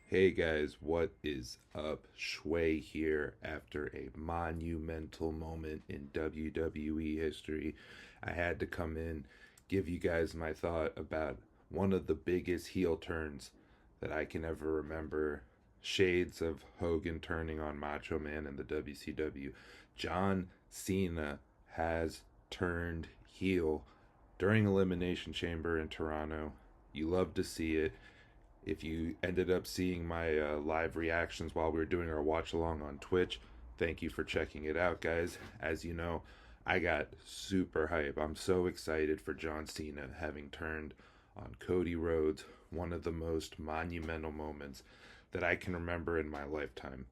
Hey guys, what is up? Schway here after a monumental moment in WWE history. I had to come in, give you guys my thought about one of the biggest heel turns that I can ever remember. Shades of Hogan turning on Macho Man in the WCW. John Cena has turned heel during Elimination Chamber in Toronto. You love to see it. If you ended up seeing my live reactions while we were doing our watch along on Twitch, thank you for checking it out, guys. As you know, I got super hype. I'm so excited for John Cena having turned on Cody Rhodes, one of the most monumental moments that I can remember in my lifetime.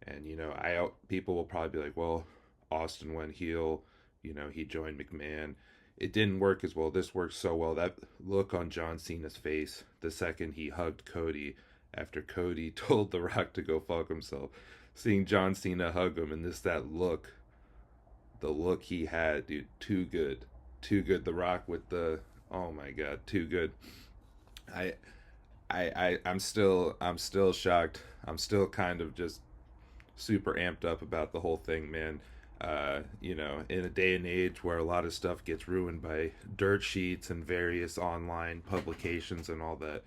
And I people will probably be like, "Well, Austin went heel. He joined McMahon. It didn't work as well. This worked so well. That look on John Cena's face the second he hugged Cody after Cody told The Rock to go fuck himself. Seeing John Cena hug him and that look, the look he had, dude, too good, too good. The Rock with the, oh my god, too good. I, I'm still shocked. I'm still kind of just super amped up about the whole thing, man. In a day and age where a lot of stuff gets ruined by dirt sheets and various online publications and all that,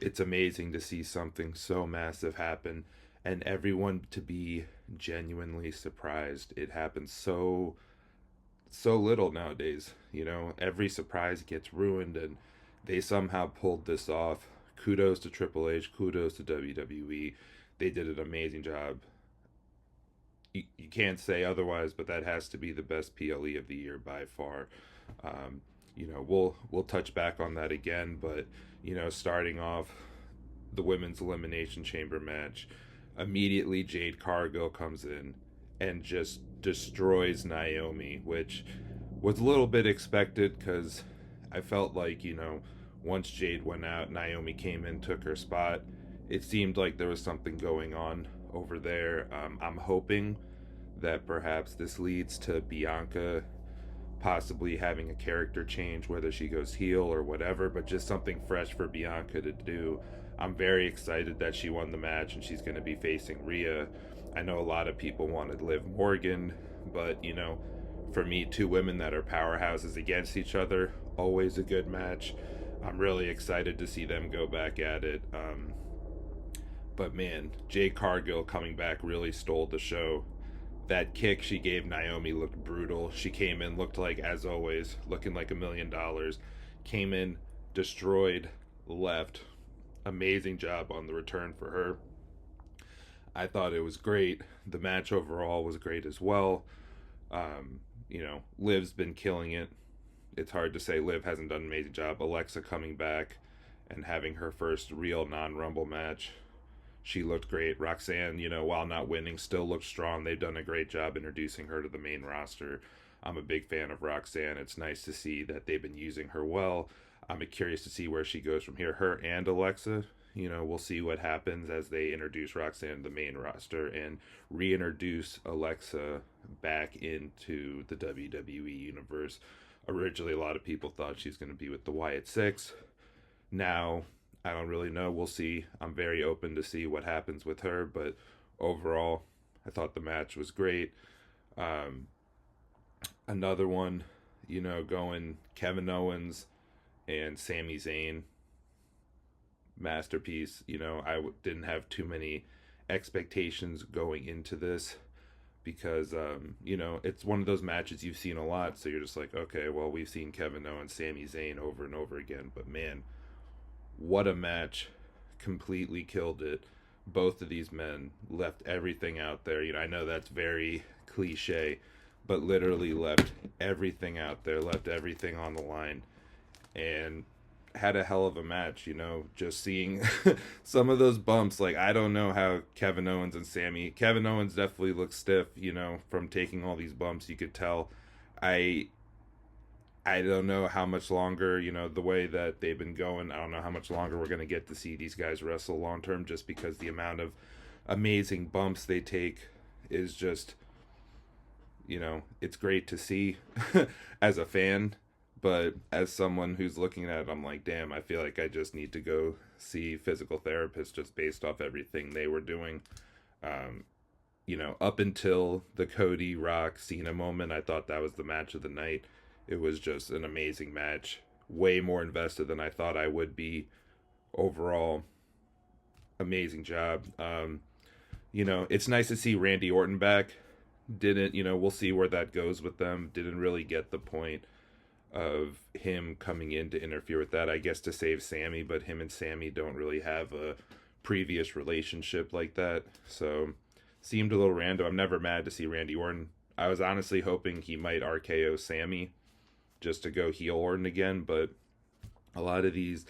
it's amazing to see something so massive happen and everyone to be genuinely surprised. It happens so little nowadays. Every surprise gets ruined and they somehow pulled this off. Kudos to Triple H, kudos to WWE. They did an amazing job. You can't say otherwise, but that has to be the best PLE of the year by far. We'll touch back on that again, but starting off the women's elimination chamber match, immediately Jade Cargill comes in and just destroys Naomi, which was a little bit expected because I felt like once Jade went out, Naomi came in, took her spot. It seemed like there was something going on over there. I'm hoping that perhaps this leads to Bianca possibly having a character change, whether she goes heel or whatever, but just something fresh for Bianca to do. I'm very excited that she won the match and she's going to be facing Rhea. I know a lot of people wanted Liv Morgan, but for me, two women that are powerhouses against each other, always a good match. I'm really excited to see them go back at it. But man, Jade Cargill coming back really stole the show. That kick she gave Naomi looked brutal. She came in, looked like, as always, looking like $1 million. Came in, destroyed, left. Amazing job on the return for her. I thought it was great. The match overall was great as well. Liv's been killing it. It's hard to say Liv hasn't done an amazing job. Alexa coming back and having her first real non-Rumble match, she looked great. Roxanne, while not winning, still looked strong. They've done a great job introducing her to the main roster. I'm a big fan of Roxanne. It's nice to see that they've been using her well. I'm curious to see where she goes from here. Her and Alexa, we'll see what happens as they introduce Roxanne to the main roster and reintroduce Alexa back into the WWE universe. Originally, a lot of people thought she's going to be with the Wyatt Six. Now, I don't really know. We'll see. I'm very open to see what happens with her, but overall, I thought the match was great. Um, Another one, going Kevin Owens and Sami Zayn, masterpiece. Didn't have too many expectations going into this because it's one of those matches you've seen a lot, so you're just like, okay, well, we've seen Kevin Owens, Sami Zayn over and over again, but man, what a match. Completely killed it. Both of these men left everything out there. I know that's very cliche, but literally left everything out there, left everything on the line, and had a hell of a match. Just seeing some of those bumps, like, I don't know how Kevin Owens definitely looked stiff, from taking all these bumps. You could tell. I don't know how much longer, the way that they've been going, I don't know how much longer we're going to get to see these guys wrestle long term, just because the amount of amazing bumps they take is just, it's great to see as a fan. But as someone who's looking at it, I'm like, damn, I feel like I just need to go see physical therapists just based off everything they were doing. Up until the Cody Rock Cena moment, I thought that was the match of the night. It was just an amazing match. Way more invested than I thought I would be. Overall, amazing job. It's nice to see Randy Orton back. Didn't, we'll see where that goes with them. Didn't really get the point of him coming in to interfere with that, I guess to save Sammy, but him and Sammy don't really have a previous relationship like that. So seemed a little random. I'm never mad to see Randy Orton. I was honestly hoping he might RKO Sammy just to go heel Orton again, but a lot of these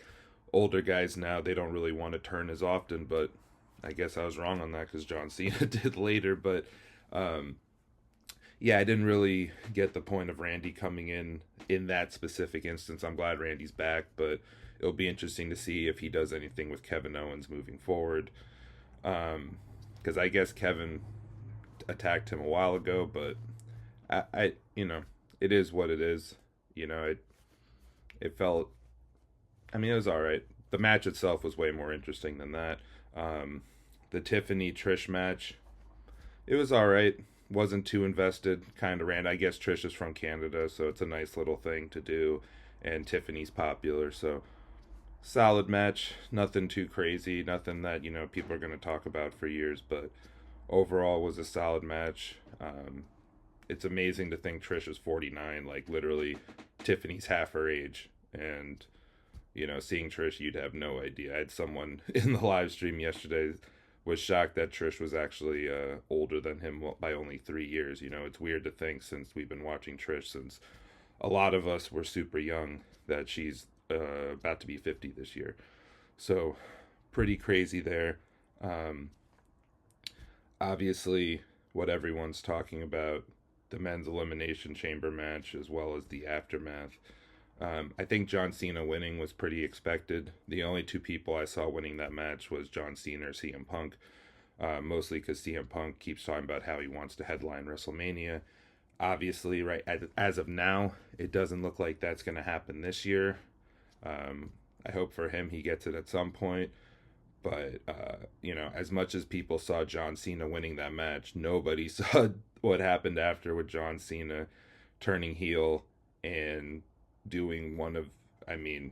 older guys now, they don't really want to turn as often, but I guess I was wrong on that because John Cena did later. But yeah, I didn't really get the point of Randy coming in that specific instance. I'm glad Randy's back, but it'll be interesting to see if he does anything with Kevin Owens moving forward. Because I guess Kevin attacked him a while ago, but I it is what it is. It felt, it was all right. The match itself was way more interesting than that. The Tiffany Trish match, it was all right. Wasn't too invested. Kind of ran. I guess Trish is from Canada, so it's a nice little thing to do. And Tiffany's popular, so solid match. Nothing too crazy. Nothing that people are going to talk about for years. But overall, was a solid match. It's amazing to think Trish is 49. Like literally, Tiffany's half her age, and seeing Trish, you'd have no idea. I had someone in the live stream yesterday was shocked that Trish was actually older than him by only 3 years. It's weird to think, since we've been watching Trish since a lot of us were super young, that she's about to be 50 this year. So pretty crazy there. Obviously, what everyone's talking about, the men's Elimination Chamber match, as well as the aftermath. I think John Cena winning was pretty expected. The only two people I saw winning that match was John Cena or CM Punk, mostly because CM Punk keeps talking about how he wants to headline WrestleMania. Obviously, right as of now, it doesn't look like that's going to happen this year. I hope for him he gets it at some point. But, as much as people saw John Cena winning that match, nobody saw what happened after with John Cena turning heel and doing one of the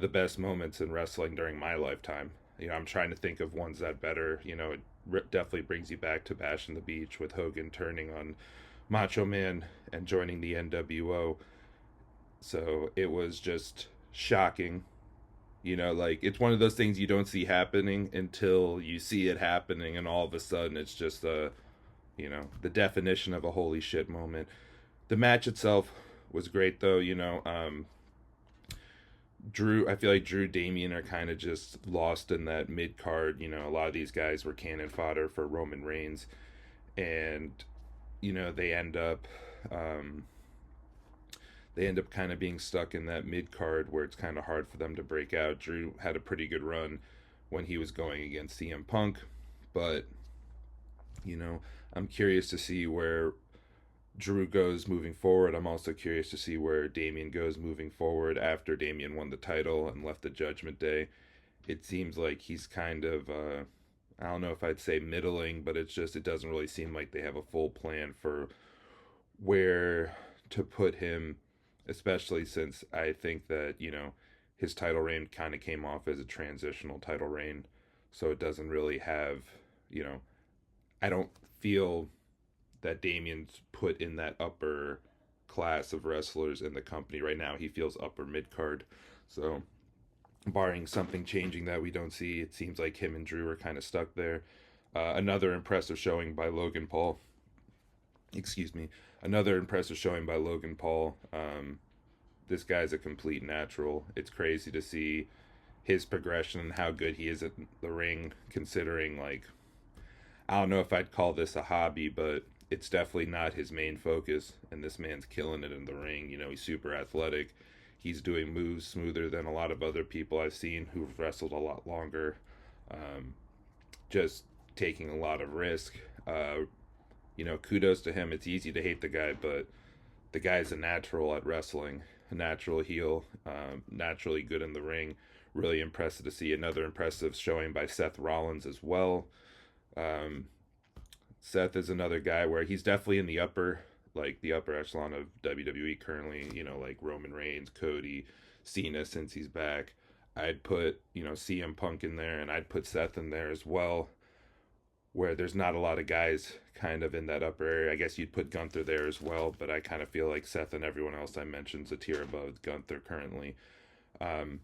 best moments in wrestling during my lifetime. I'm trying to think of ones that better. It definitely brings you back to Bash in the Beach with Hogan turning on Macho Man and joining the nWo. So it was just shocking. It's one of those things you don't see happening until you see it happening, and all of a sudden it's just the definition of a holy shit moment. The match itself was great though. Drew, I feel like Drew, Damian are kind of just lost in that mid card. A lot of these guys were cannon fodder for Roman Reigns, and they end up kind of being stuck in that mid card where it's kind of hard for them to break out. Drew had a pretty good run when he was going against CM Punk, but I'm curious to see where Drew goes moving forward. I'm also curious to see where Damian goes moving forward after Damian won the title and left the Judgment Day. It seems like he's kind of, I don't know if I'd say middling, but it doesn't really seem like they have a full plan for where to put him, especially since I think that, his title reign kind of came off as a transitional title reign. So it doesn't really have, I don't feel that Damian's put in that upper class of wrestlers in the company right now. He feels upper mid-card. So barring something changing that we don't see, it seems like him and Drew are kind of stuck there. Another impressive showing by Logan Paul. Another impressive showing by Logan Paul. This guy's a complete natural. It's crazy to see his progression and how good he is at the ring, considering, I don't know if I'd call this a hobby, but it's definitely not his main focus, and this man's killing it in the ring. He's super athletic. He's doing moves smoother than a lot of other people I've seen who've wrestled a lot longer. Just taking a lot of risk. Kudos to him. It's easy to hate the guy, but the guy's a natural at wrestling, a natural heel, naturally good in the ring. Really impressive to see another impressive showing by Seth Rollins as well. Um, Seth is another guy where he's definitely in the upper echelon of WWE currently. Like Roman Reigns, Cody, Cena since he's back. I'd put CM Punk in there, and I'd put Seth in there as well. Where there's not a lot of guys kind of in that upper area. I guess you'd put Gunther there as well, but I kind of feel like Seth and everyone else I mentioned is a tier above Gunther currently. Um,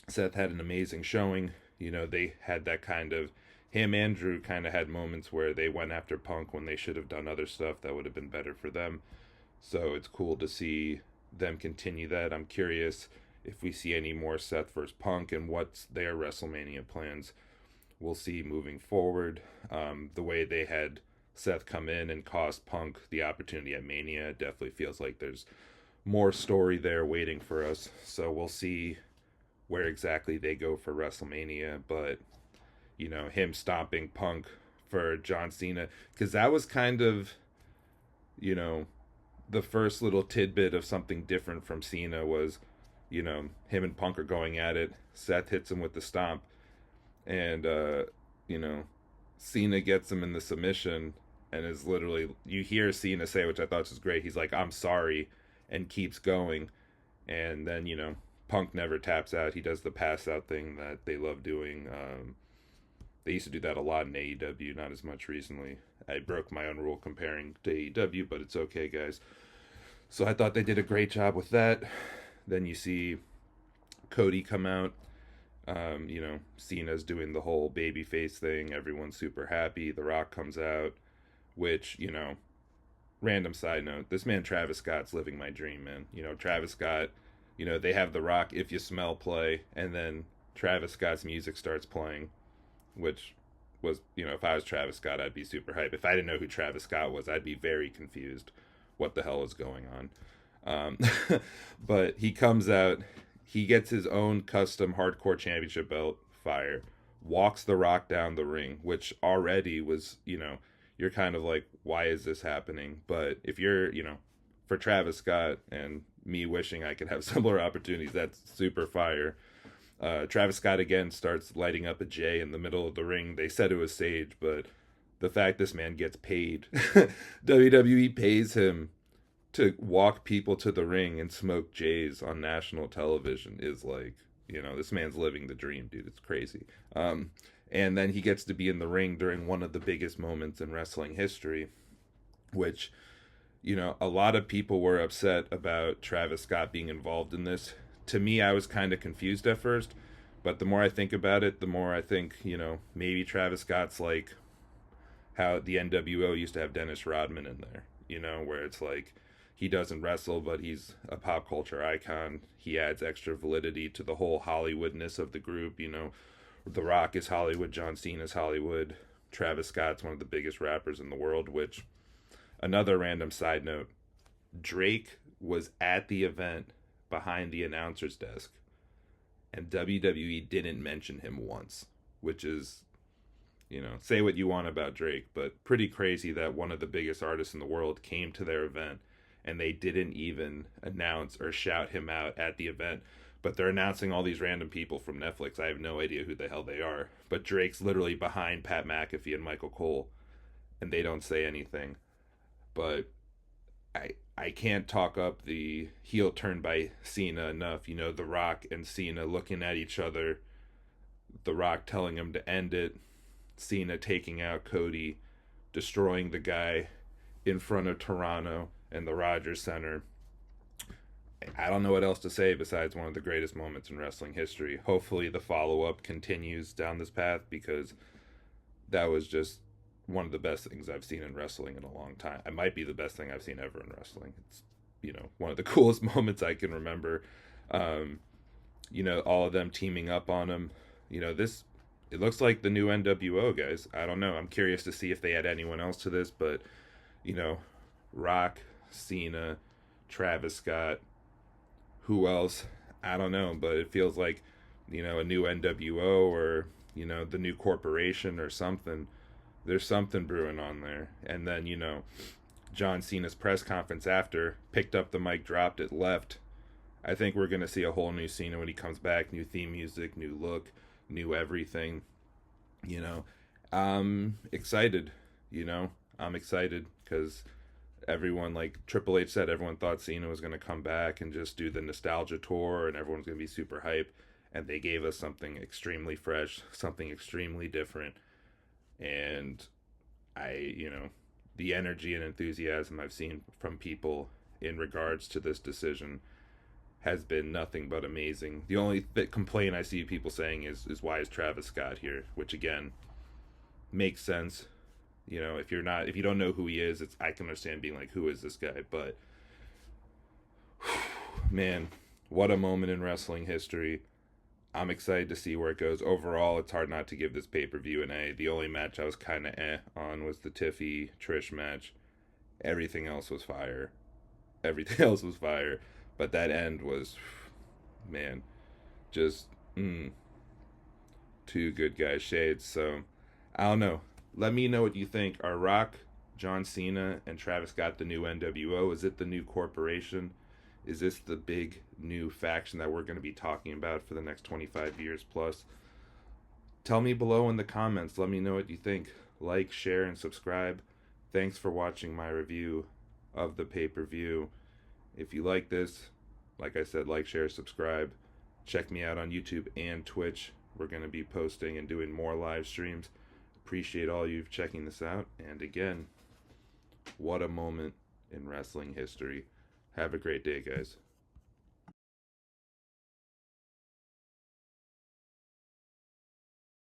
Seth had an amazing showing. They had that kind of him and Drew kind of had moments where they went after Punk when they should have done other stuff that would have been better for them. So it's cool to see them continue that. I'm curious if we see any more Seth versus Punk and what's their WrestleMania plans. We'll see moving forward. The way they had Seth come in and cost Punk the opportunity at Mania definitely feels like there's more story there waiting for us. So we'll see where exactly they go for WrestleMania. But, him stomping Punk for John Cena, because that was kind of, the first little tidbit of something different from Cena was, him and Punk are going at it. Seth hits him with the stomp. And, Cena gets him in the submission and is literally, you hear Cena say, which I thought was great, he's like, I'm sorry, and keeps going. And then, Punk never taps out. He does the pass out thing that they love doing. They used to do that a lot in AEW, not as much recently. I broke my own rule comparing to AEW, but it's okay, guys. So I thought they did a great job with that. Then you see Cody come out. Cena's doing the whole babyface thing. Everyone's super happy. The Rock comes out, which, random side note, this man Travis Scott's living my dream, man. Travis Scott, they have The Rock If You Smell play, and then Travis Scott's music starts playing, which was, if I was Travis Scott, I'd be super hyped. If I didn't know who Travis Scott was, I'd be very confused what the hell is going on. But he comes out, he gets his own custom hardcore championship belt, fire, walks The Rock down the ring, which already was, you're kind of like, why is this happening? But if you're, for Travis Scott and me wishing I could have similar opportunities, that's super fire. Travis Scott again starts lighting up a J in the middle of the ring. They said it was Sage, but the fact this man gets paid, WWE pays him to walk people to the ring and smoke J's on national television is like, this man's living the dream, dude. It's crazy. And then he gets to be in the ring during one of the biggest moments in wrestling history, which, a lot of people were upset about Travis Scott being involved in this. To me, I was kind of confused at first, but the more I think about it, the more I think, maybe Travis Scott's like how the nWo used to have Dennis Rodman in there, where it's like, he doesn't wrestle, but he's a pop culture icon. He adds extra validity to the whole Hollywoodness of the group. The Rock is Hollywood, John Cena's Hollywood, Travis Scott's one of the biggest rappers in the world, which, another random side note, Drake was at the event behind the announcer's desk, and WWE didn't mention him once, which is, say what you want about Drake, but pretty crazy that one of the biggest artists in the world came to their event and they didn't even announce or shout him out at the event. But they're announcing all these random people from Netflix. I have no idea who the hell they are. But Drake's literally behind Pat McAfee and Michael Cole, and they don't say anything. But I can't talk up the heel turn by Cena enough. The Rock and Cena looking at each other. The Rock telling him to end it. Cena taking out Cody, destroying the guy in front of Toronto and the Rogers Center. I don't know what else to say besides one of the greatest moments in wrestling history. Hopefully the follow-up continues down this path, because that was just one of the best things I've seen in wrestling in a long time. It might be the best thing I've seen ever in wrestling. It's, one of the coolest moments I can remember. All of them teaming up on him. It looks like the new nWo, guys. I don't know. I'm curious to see if they add anyone else to this, but, Rock, Cena, Travis Scott, who else? I don't know, but it feels like, a new nWo or, the new corporation or something. There's something brewing on there. And then, John Cena's press conference after, picked up the mic, dropped it, left. I think we're gonna see a whole new Cena when he comes back. New theme music, new look, new everything. You know, I'm excited. You know, I'm excited because everyone, like Triple H said, everyone thought Cena was gonna come back and just do the nostalgia tour, and everyone's gonna be super hype. And they gave us something extremely fresh, something extremely different, and the energy and enthusiasm I've seen from people in regards to this decision has been nothing but amazing. The only complaint I see people saying is why is Travis Scott here, which again makes sense. If you don't know who he is, I can understand being like, who is this guy? But man, what a moment in wrestling history. I'm excited to see where it goes. Overall, it's hard not to give this pay-per-view an A. The only match I was kind of on was the Tiffy Trish match. Everything else was fire. Everything else was fire. But that end was, man, just, two good guys shades. So, I don't know. Let me know what you think. Are Rock, John Cena, and Travis Scott the new nWo? Is it the new corporation? Is this the big new faction that we're going to be talking about for the next 25 years plus? Tell me below in the comments. Let me know what you think. Like, share, and subscribe. Thanks for watching my review of the pay-per-view. If you like this, like I said, like, share, subscribe. Check me out on YouTube and Twitch. We're going to be posting and doing more live streams. Appreciate all you checking this out. And again, what a moment in wrestling history. Have a great day, guys.